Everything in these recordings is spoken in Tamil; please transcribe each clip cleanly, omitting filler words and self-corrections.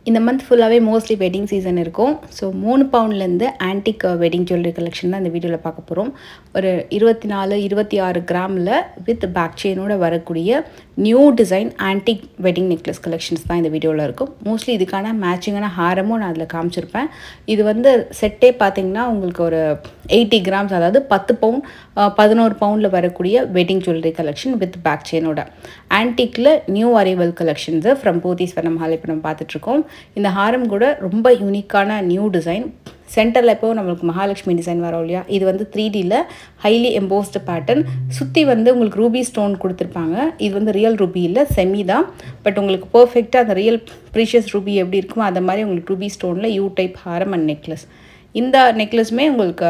இந்த மந்த் ஃபுல்லாகவே மோஸ்ட்லி வெட்டிங் சீசன் இருக்கும். ஸோ 3 பவுண்ட்லேருந்து ஆன்டிக் வெட்டிங் ஜுவல்லரி கலெக்ஷன் தான் இந்த வீடியோவில் பார்க்க போகிறோம். ஒரு 24-26 கிராமில் வித் பேக் செயினோட வரக்கூடிய new design antique wedding necklace collections தான் இந்த வீடியோவில் இருக்கும். மோஸ்ட்லி இதுக்கான மேட்சிங்கான ஹாரமும் நான் அதில் காமிச்சிருப்பேன். இது வந்து செட்டே பார்த்திங்கன்னா உங்களுக்கு ஒரு 80 கிராம்ஸ், அதாவது 10 பவுண்ட் 11 பவுண்டில் வரக்கூடிய wedding jewellery collection with back செயினோட ஆன்டிக்கில் new arrival collections from Pothyswaram hall இப்போ நம்ம பார்த்துட்ருக்கோம். இந்த ஹாரம் கூட ரொம்ப யூனிக்கான நியூ டிசைன். சென்டரில் இப்போ நம்மளுக்கு மகாலட்சுமி டிசைன் வரோம் இல்லையா, இது வந்து 3Dயில் ஹைலி எம்போஸ்டு பேட்டர்ன். சுற்றி வந்து உங்களுக்கு ரூபி ஸ்டோன் கொடுத்துருப்பாங்க. இது வந்து ரியல் ரூபி இல்லை, செமி தான். பட் உங்களுக்கு பர்ஃபெக்டாக அந்த ரியல் ப்ரீஷியஸ் ரூபி எப்படி இருக்குமோ அந்த மாதிரி உங்களுக்கு Ruby ஸ்டோனில் you type Haram and necklace. இந்த நெக்லஸுமே உங்களுக்கு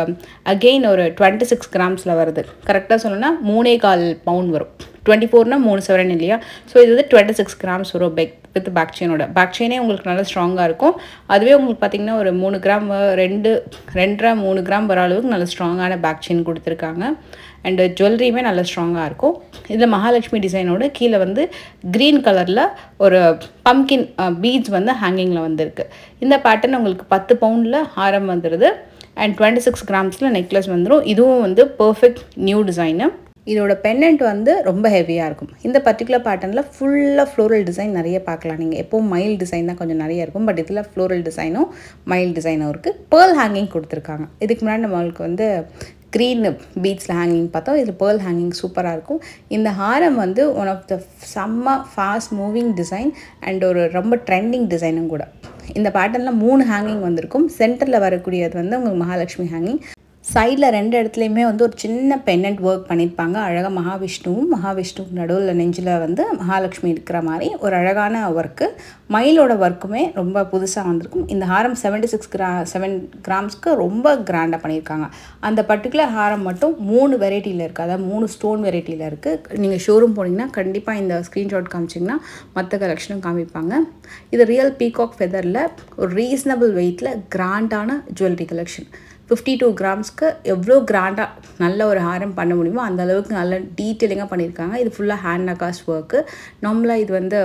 அகெயின் ஒரு 26 கிராம்ஸில் வருது. கரெக்டாக சொல்லணும்னா 3.25 பவுண்ட் வரும். 24னா 3 சவரன் இல்லையா. ஸோ இது வந்து 26 கிராம்ஸ் வரும் வித் பேக் செயினோட. பேக் செயினே உங்களுக்கு நல்லா ஸ்ட்ராங்காக இருக்கும். அதுவே உங்களுக்கு பார்த்திங்கன்னா ஒரு 3 கிராம் 2.5-3 கிராம் வர அளவுக்கு நல்ல ஸ்ட்ராங்கான பேக் செயின் கொடுத்துருக்காங்க. அண்டு ஜுவல்லரியுமே நல்லா ஸ்ட்ராங்காக இருக்கும். இதில் மகாலட்சுமி டிசைனோட கீழே வந்து க்ரீன் கலரில் ஒரு பம்கின் பீட்ஸ் வந்து ஹேங்கிங்கில் வந்திருக்கு. இந்த பேட்டர்ன் உங்களுக்கு 10 பவுண்டில் ஹாரம் வந்துடுது அண்ட் 26 கிராம்ஸில் நெக்லஸ் வந்துடும். இதுவும் வந்து பர்ஃபெக்ட் நியூ டிசைனு. இதோட பெண்டன்ட் வந்து ரொம்ப ஹெவியாக இருக்கும். இந்த பர்டிகுலர் பேட்டர்னில் ஃபுல்லாக ஃப்ளோரல் டிசைன் நிறைய பார்க்கலாம். நீங்கள் எப்போவும் மைல் டிசைன் தான் கொஞ்சம் நிறைய இருக்கும். பட் இதில் ஃப்ளோரல் டிசைனும் மைல் டிசைனும் இருக்குது. பேர்ல் ஹேங்கிங் கொடுத்துருக்காங்க. இதுக்கு முன்னாடி நம்மளுக்கு வந்து க்ரீன் பீட்ஸில் ஹேங்கிங் பார்த்தோம். இதில் பேர்ல் ஹேங்கிங் சூப்பராக இருக்கும். இந்த ஹாரம் வந்து ஒன் ஆஃப் த செம்ம ஃபாஸ்ட் மூவிங் டிசைன் அண்ட் ஒரு ரொம்ப ட்ரெண்டிங் டிசைனும் கூட. இந்த பேட்டர்னில் 3 ஹேங்கிங் வந்திருக்கும். சென்டரில் வரக்கூடியது வந்து உங்களுக்கு மகாலட்சுமி ஹேங்கிங். சைடில் 2 இடத்துலையுமே வந்து ஒரு சின்ன பெண்டன்ட் ஒர்க் பண்ணியிருப்பாங்க. அழகாக மகாவிஷ்ணுவுக்கு நடுவில் நெஞ்சில் வந்து மகாலட்சுமி இருக்கிற மாதிரி ஒரு அழகான ஒர்க்கு. மயிலோட ஒர்க்குமே ரொம்ப புதுசாக வந்திருக்கும். இந்த ஹாரம் 7 கிராம்ஸ்க்கு ரொம்ப கிராண்டாக பண்ணியிருக்காங்க. அந்த பர்டிகுலர் ஹாரம் மட்டும் 3 வெரைட்டியில் இருக்குது. அதாவது 3 ஸ்டோன் வெரைட்டியில் இருக்குது. நீங்கள் ஷோரூம் போனீங்கன்னா கண்டிப்பாக இந்த ஸ்க்ரீன்ஷாட் காமிச்சிங்கன்னா மற்ற கலெக்ஷனும் காமிப்பாங்க. இது ரியல் பீகாக் ஃபெதரில் ஒரு ரீசனபிள் வெயிட்டில் கிராண்டான ஜுவல்லரி கலெக்ஷன். 52 கிராம்ஸ்க்கு எவ்வளோ கிராண்டாக நல்ல ஒரு ஹாரம் பண்ண முடியுமோ அந்த அளவுக்கு நல்ல டீட்டெயிலிங்காக பண்ணியிருக்காங்க. இது ஃபுல்லாக ஹேண்ட் நகாஸ் ஒர்க்கு. நார்மலாக இது வந்து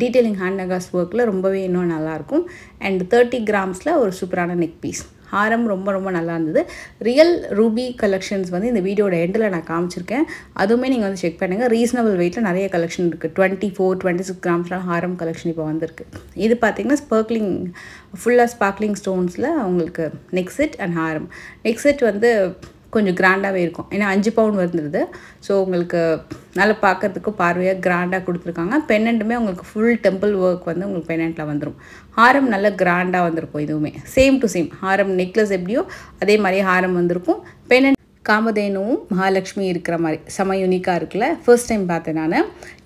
டீட்டெயிலிங் ஹேண்ட் நகாஸ் ஒர்க்கில் ரொம்பவே இன்னும் நல்லாயிருக்கும். அண்ட் 30 கிராம்ஸில் ஒரு சூப்பரான நெக் பீஸ். ஹாரம் ரொம்ப ரொம்ப நல்லா இருந்தது. ரியல் ரூபி கலெக்ஷன்ஸ் வந்து இந்த வீடியோட எண்டில் நான் காமிச்சிருக்கேன். அதுவுமே நீங்கள் வந்து செக் பண்ணுங்கள். ரீசனபிள் வெயிட்டில் நிறைய கலெக்ஷன் இருக்குது. 24-26 கிராம்ஸ்லாம் ஹாரம் கலெக்ஷன் இப்போ வந்திருக்கு. இது பார்த்திங்கன்னா ஃபுல்லாக ஸ்பார்க்லிங் ஸ்டோன்ஸில் உங்களுக்கு neck set and Haram. Neck set வந்து கொஞ்சம் கிராண்டாகவே இருக்கும். ஏன்னா 5 பவுண்ட் வந்துடுது. ஸோ உங்களுக்கு நல்லா பார்க்கறதுக்கு பார்வையாக கிராண்டாக கொடுத்துருக்காங்க. பெண்டன்ட்டுமே உங்களுக்கு ஃபுல் டெம்பிள் ஒர்க் வந்து உங்களுக்கு பெண்டன்ட்டில் வந்துடும். ஹாரம் நல்ல கிராண்டாக வந்திருக்கும். இதுவுமே same to same Haram necklace எப்படியோ அதே மாதிரி ஹாரம் வந்திருக்கும். பெண்டன்ட் காமதேனுவும் மகாலட்சுமி இருக்கிற மாதிரி செம யூனிக்காக இருக்குல்ல. ஃபர்ஸ்ட் டைம் பார்த்தேன் நான்.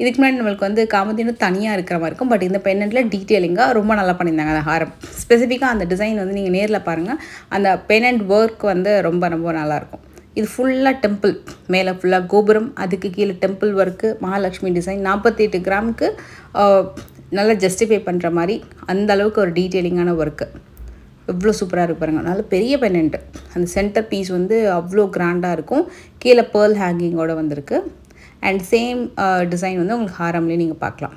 இதுக்கு முன்னாடி நம்மளுக்கு வந்து காமதேனு தனியாக இருக்கிற மாதிரி இருக்கும். பட் இந்த பெண்டன்ட்டில் டீட்டெயிலிங்காக ரொம்ப நல்லா பண்ணியிருந்தாங்க. அந்த ஹாரம் ஸ்பெசிஃபிக்காக அந்த டிசைன் வந்து நீங்கள் நேரில் பாருங்கள். அந்த பெண்டன்ட் ஒர்க் வந்து ரொம்ப ரொம்ப நல்லாயிருக்கும். இது ஃபுல்லாக டெம்பிள், மேலே ஃபுல்லாக கோபுரம், அதுக்கு கீழே டெம்பிள் ஒர்க்கு, மகாலட்சுமி டிசைன். 48 கிராமுக்கு நல்லா ஜஸ்டிஃபை பண்ணுற மாதிரி அந்த அளவுக்கு ஒரு டீட்டெயிலிங்கான ஒர்க்கு. எவ்வளோ சூப்பராக இருக்கு பாருங்கள். நல்ல பெரிய பெண்டன்ட்டு. அந்த சென்டர் பீஸ் வந்து அவ்வளோ கிராண்டாக இருக்கும். கீழே பேர்ல் ஹேங்கிங்கோடு வந்திருக்கு. அண்ட் சேம் டிசைன் வந்து உங்களுக்கு ஹாரம்லேயே நீங்கள் பார்க்கலாம்.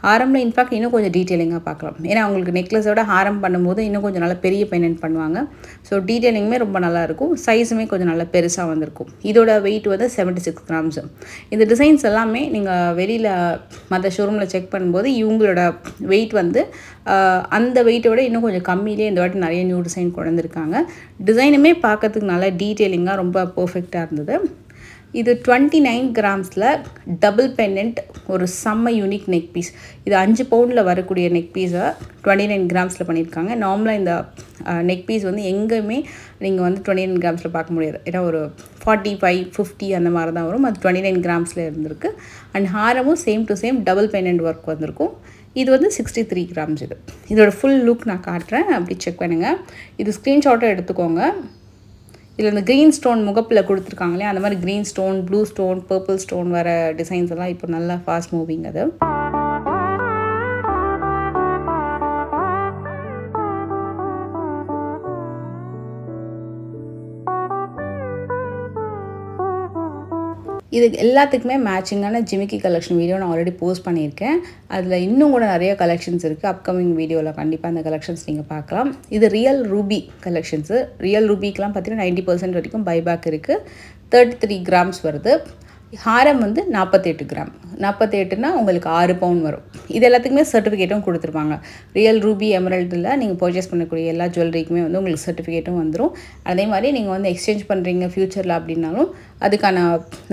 ஹாரமில் இன்ஃபேக்ட் இன்னும் கொஞ்சம் டீட்டெயிலிங்காக பார்க்கலாம். ஏன்னா உங்களுக்கு நெக்லஸோட ஹாரம் பண்ணும்போது இன்னும் கொஞ்சம் நல்லா பெரிய பெண்டன்ட் பண்ணுவாங்க. ஸோ டீட்டெயிலிங்குமே ரொம்ப நல்லாயிருக்கும். சைஸுமே கொஞ்சம் நல்லா பெருசாக வந்திருக்கும். இதோட வெயிட் வந்து 76 கிராம்ஸு. இந்த டிசைன்ஸ் எல்லாமே நீங்கள் வெளியில் மற்ற ஷோரூமில் செக் பண்ணும்போது இவங்களோட வெயிட் வந்து அந்த வெயிட்டை விட இன்னும் கொஞ்சம் கம்மியிலே இந்த வாட்டி நிறைய நியூ டிசைன் கொண்டு வந்திருக்காங்க. டிசைனுமே பார்க்கறதுக்கு நல்லா டீட்டெயிலிங்காக ரொம்ப பர்ஃபெக்டாக இருந்தது. இது 29 கிராம்ஸில் டபுள் பெண்டன்ட் ஒரு செம்ம யூனிக் நெக் பீஸ். இது 5 பவுண்டில் வரக்கூடிய நெக் பீஸை 29 கிராம்ஸில் பண்ணியிருக்காங்க. நார்மலாக இந்த நெக் பீஸ் வந்து எங்கேயுமே நீங்கள் வந்து 29 கிராம்ஸில் பார்க்க முடியாது. ஏன்னா ஒரு 45-50 அந்த மாதிரி தான் வரும். அது 29 கிராம்ஸில் இருந்திருக்கு. அண்ட் ஹாரமும் same to same double pendant work வந்திருக்கும். இது வந்து 63 கிராம்ஸ். இதோட ஃபுல் லுக் நான் காட்டுறேன், அப்படி செக் பண்ணுங்கள். இது ஸ்க்ரீன்ஷாட்டை எடுத்துக்கோங்க. இதில் இந்த க்ரீன் ஸ்டோன் முகப்பில் கொடுத்துருக்காங்களே அந்த மாதிரி green stone, blue stone, purple stone வர டிசைன்ஸ் எல்லாம் இப்போ நல்லா ஃபாஸ்ட் மூவிங். அது இது எல்லாத்துக்குமே மேட்சிங்கான ஜிமிக்கி கலெக்ஷன் வீடியோ நான் ஆல்ரெடி போஸ்ட் பண்ணியிருக்கேன். அதில் இன்னும் கூட நிறைய கலெக்ஷன்ஸ் இருக்குது. அப்கமிங் வீடியோவில் கண்டிப்பாக அந்த கலெக்ஷன்ஸ் நீங்கள் பார்க்கலாம். இது ரியல் ரூபி கலெக்ஷன்ஸு. ரியல் ரூபிக்கெலாம் பார்த்தீங்கன்னா 90% வரைக்கும் பைபேக் இருக்குது. 33 கிராம்ஸ் வருது. ஹாரம் வந்து 48 கிராம். 48னா உங்களுக்கு 6 பவுன் வரும். இது எல்லாத்துக்குமே சர்டிஃபிகேட்டும் கொடுத்துருப்பாங்க. ரியல் ரூபி எமரல்டில் நீங்கள் பர்ச்சேஸ் பண்ணக்கூடிய எல்லா ஜுவல்லரிக்குமே வந்து உங்களுக்கு சர்டிஃபிகேட்டும் வந்துடும். அதே மாதிரி நீங்கள் வந்து எக்ஸ்சேஞ்ச் பண்ணுறீங்க ஃப்யூச்சரில் அப்படின்னாலும் அதுக்கான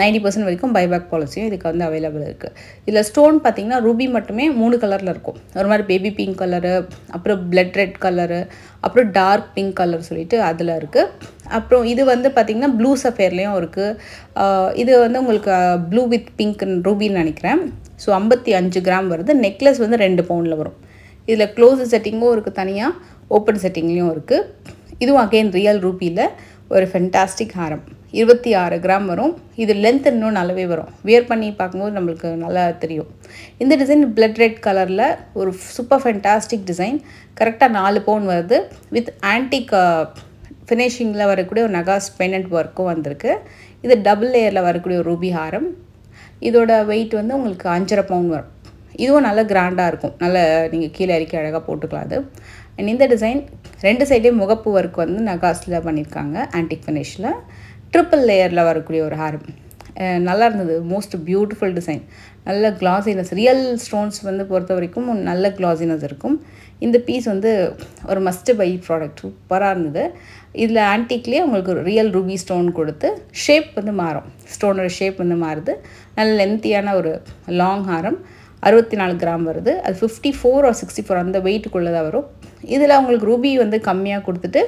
90% வரைக்கும் பைபேக் பாலிசியும் இதுக்கு வந்து அவைலபிள் இருக்குது. இதில் ஸ்டோன் பார்த்திங்கன்னா ரூபி மட்டுமே 3 கலரில் இருக்கும். ஒரு மாதிரி பேபி பிங்க் கலரு, அப்புறம் பிளட் ரெட் கலரு, அப்புறம் டார்க் பிங்க் கலர் சொல்லிட்டு அதில் இருக்குது. அப்புறம் இது வந்து பார்த்திங்கன்னா ப்ளூ சஃபேர்லேயும் இருக்குது. இது வந்து உங்களுக்கு ப்ளூ வித் பிங்க் ரூபின்னு நினைக்கிறேன். ஸோ 55 கிராம் வருது. நெக்லஸ் வந்து 2 பவுனில் வரும். இதில் க்ளோஸ் செட்டிங்கும் இருக்குது, தனியாக ஓப்பன் செட்டிங்லேயும் இருக்குது. இதுவும் அகெயின் ரியல் ரூபியில் ஒரு ஃபென்டாஸ்டிக் ஹாரம். 26 கிராம் வரும். இது லென்த் இன்னும் நல்லாவே வரும். வியர் பண்ணி பார்க்கும்போது நம்மளுக்கு நல்லா தெரியும். இந்த டிசைன் பிளட் ரெட் கலரில் ஒரு சூப்பர் ஃபென்டாஸ்டிக் டிசைன். கரெக்டாக 4 பவுன் வருது. வித் ஆன்டிக் ஃபினிஷிங்கில் வரக்கூடிய ஒரு நகாஸ் பெண்டன்ட் ஒர்க்கும் வந்திருக்கு. இது டபுள் லேயரில் வரக்கூடிய ஒரு ரூபி ஹாரம். இதோட வெயிட் வந்து உங்களுக்கு 5.5 பவுன் வரும். இதுவும் நல்ல கிராண்டாக இருக்கும். நல்ல நீங்கள் கீழே இறக்கி அழகாக போட்டுக்கலாம் அது. அண்ட் இந்த டிசைன் 2 சைட்லேயும் முகப்பு ஒர்க் வந்து நகாஸில் பண்ணியிருக்காங்க, ஆன்டிக் ஃபினிஷில். ட்ரிப்பிள் லேயரில் வரக்கூடிய ஒரு ஹாரம். நல்லா இருந்தது. Most beautiful design. நல்ல கிளாஸினஸ். ரியல் ஸ்டோன்ஸ் வந்து பொறுத்த வரைக்கும் நல்ல கிளாஸினஸ் இருக்கும். இந்த பீஸ் வந்து ஒரு மஸ்ட் பை ப்ராடக்ட். சூப்பராக இருந்தது. இதில் ஆன்டிக்லேயே உங்களுக்கு ரியல் ரூபி ஸ்டோன் கொடுத்து ஷேப் வந்து மாறும். ஸ்டோனோட ஷேப் வந்து மாறுது. நல்ல லென்த்தியான ஒரு லாங் ஹாரம். 64 கிராம் வருது. அது 54 or 64 அந்த வெயிட்டுக்குள்ளே தான் வரும். இதில் உங்களுக்கு ரூபி வந்து கம்மியாக கொடுத்துட்டு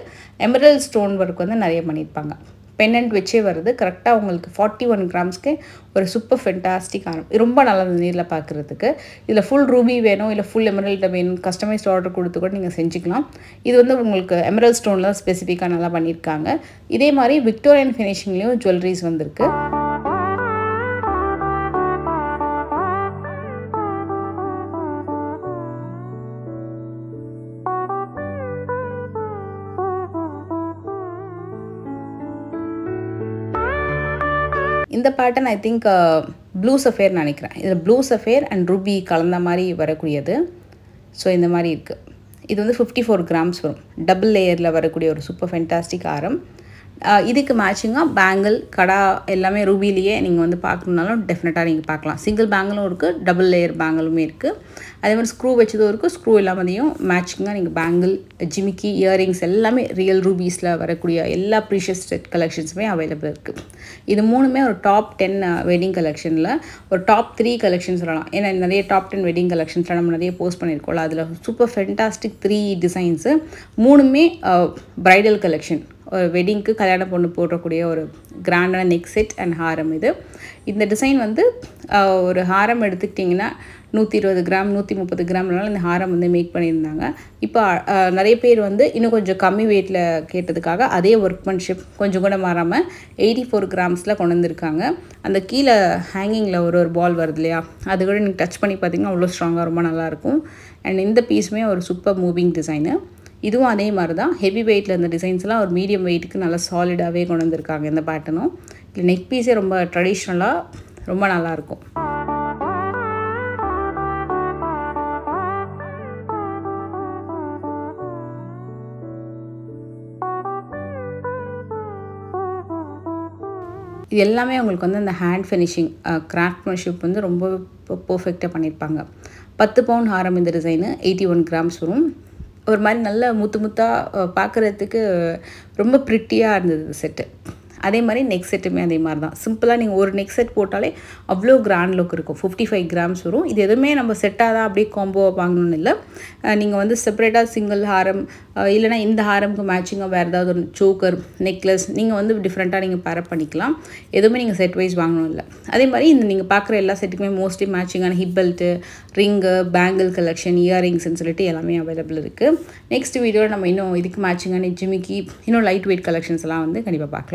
எமரல்ட் ஸ்டோன் ஒர்க் வந்து நிறைய பண்ணியிருப்பாங்க. பெண்டன்ட் வச்சே வருது. கரெக்டாக உங்களுக்கு 41 கிராம்ஸ்க்கு ஒரு சூப்பர் ஃபென்டாஸ்டிக் ஹாரம். ரொம்ப நல்லா நேரில் பார்க்குறதுக்கு. இதில் ஃபுல் ரூபி வேணும், இல்லை ஃபுல் எமரல்ட் வேணும், கஸ்டமைஸ்ட் ஆர்டர் கொடுத்து கூட நீங்கள் செஞ்சுக்கலாம். இது வந்து உங்களுக்கு எமரல்ட் ஸ்டோனில் ஸ்பெசிஃபிக்காக நல்லா பண்ணியிருக்காங்க. இதே மாதிரி விக்டோரியன் ஃபினிஷிங்லேயும் ஜுவல்லரிஸ் வந்திருக்கு. இந்த pattern I think blue sapphire நினைக்கிறேன். இதில் ப்ளூ சஃபேர் அண்ட் ரூபி கலந்த மாதிரி வரக்கூடியது. ஸோ இந்த மாதிரி இருக்குது. இது வந்து 54 கிராம்ஸ் வரும். டபுள் லேயரில் வரக்கூடிய ஒரு சூப்பர் ஃபென்டாஸ்டிக் ஹாரம். இதுக்கு மேட்சிங்காக பேங்கிள், கடா எல்லாமே ரூபிலேயே நீங்கள் வந்து பார்க்கணுன்னாலும் டெஃபினட்டாக நீங்கள் பார்க்கலாம். சிங்கிள் பேங்கிளும் இருக்குது, டபுள் லேயர் பேங்கிளுமே இருக்குது. அதே மாதிரி ஸ்க்ரூ வச்சதும் இருக்குது. ஸ்க்ரூ இல்லாமதையும் மேட்சிங்காக நீங்கள் பேங்கிள், ஜிமிக்கி, இயரிங்ஸ் எல்லாமே ரியல் ரூபீஸில் வரக்கூடிய எல்லா ப்ரீஷியஸ் செட் கலெக்ஷன்ஸுமே அவைலபிள் இருக்குது. இது மூணுமே ஒரு டாப் 10 வெட்டிங் கலெக்ஷனில் ஒரு டாப் 3 கலெக்ஷன் சொல்லலாம். ஏன்னா நிறைய டாப் 10 வெட்டிங் கலெக்ஷன்ஸில் நம்ம நிறைய போஸ்ட் பண்ணியிருக்கோம்ல, அதில் சூப்பர் ஃபென்டாஸ்டிக் 3 டிசைன்ஸு. மூணுமே ப்ரைடல் கலெக்ஷன். ஒரு வெட்டிங்க்கு கல்யாண பொண்ணு போடக்கூடிய ஒரு கிராண்டான நெக் செட் அண்ட் ஹாரம். இந்த டிசைன் வந்து ஒரு ஹாரம் எடுத்துக்கிட்டிங்கன்னா 120 கிராம் 130 கிராம்னால இந்த ஹாரம் வந்து மேக் பண்ணியிருந்தாங்க. இப்போ நிறைய பேர் வந்து இன்னும் கொஞ்சம் கம்மி வெயிட்டில் கேட்டதுக்காக அதே ஒர்க்மன்ஷிப் கொஞ்சம் கூட மாறாமல் 84 கிராம்ஸில் கொண்டு வந்திருக்காங்க. அந்த கீழே ஹேங்கிங்கில் ஒரு பால் வருது இல்லையா, அது கூட நீங்கள் டச் பண்ணி பார்த்தீங்கன்னா அவ்வளோ ஸ்ட்ராங்காக ரொம்ப நல்லாயிருக்கும். அண்ட் இந்த பீஸுமே ஒரு சூப்பர் மூவிங் டிசைனு. இதுவும் அதே மாதிரி தான். ஹெவி வெயிட்டில் இந்த டிசைன்ஸ்லாம் ஒரு மீடியம் வெயிட்டுக்கு நல்லா சாலிடாகவே கொண்டு வந்திருக்காங்க இந்த பேட்டர்னும். இல்லை நெக் பீஸே ரொம்ப ட்ரெடிஷ்னலாக ரொம்ப நல்லாயிருக்கும். இது எல்லாமே உங்களுக்கு வந்து அந்த ஹேண்ட் ஃபினிஷிங் கிராஃப்ட்மேன்ஷிப் வந்து ரொம்ப பர்ஃபெக்டாக பண்ணியிருப்பாங்க. 10 பவுன் ஹாரம் இந்த டிசைனு 81 கிராம்ஸ் வரும். ஒரு மாதிரி நல்ல முத்தாக பார்க்குறதுக்கு ரொம்ப ப்ரிட்டியாக இருந்தது செட்டு. அதே மாதிரி நெக் செட்டுமே அதே மாதிரி தான். சிம்பிளாக நீங்கள் ஒரு நெக் செட் போட்டாலே அவ்வளோ கிராண்ட் லுக் இருக்கும். 55 கிராம்ஸ் வரும். இது எதுவுமே நம்ம செட்டாக தான் அப்படியே காம்போவாக வாங்கணும்னு இல்லை. நீங்கள் வந்து செப்பரேட்டாக சிங்கிள் ஹாரம் இல்லைனா இந்த ஹாரமுக்கு மேட்சிங்காக வேறு ஏதாவது ஒரு சோக்கர், நெக்லஸ் நீங்கள் வந்து டிஃப்ரெண்ட்டாக நீங்கள் பேரப் பண்ணிக்கலாம். எதுவுமே நீங்கள் செட் வைஸ் வாங்கணும் இல்லை. அதே மாதிரி இந்த நீங்கள் பார்க்குற எல்லா செட்டுக்குமே மோஸ்ட்லி மேட்சிங்கான hip belt, ring, bangle collection, இயரிங்ஸ்ன்னு சொல்லிட்டு எல்லாமே அவைலபிள் இருக்குது. நெக்ஸ்ட் வீடியோவில் நம்ம இன்னும் இதுக்கு மேட்சிங்கான ஜிமிக்கி, இன்னும் லைட் வெயிட் கலெக்ஷன்ஸ் எல்லாம் வந்து கண்டிப்பாக பார்க்கலாம்.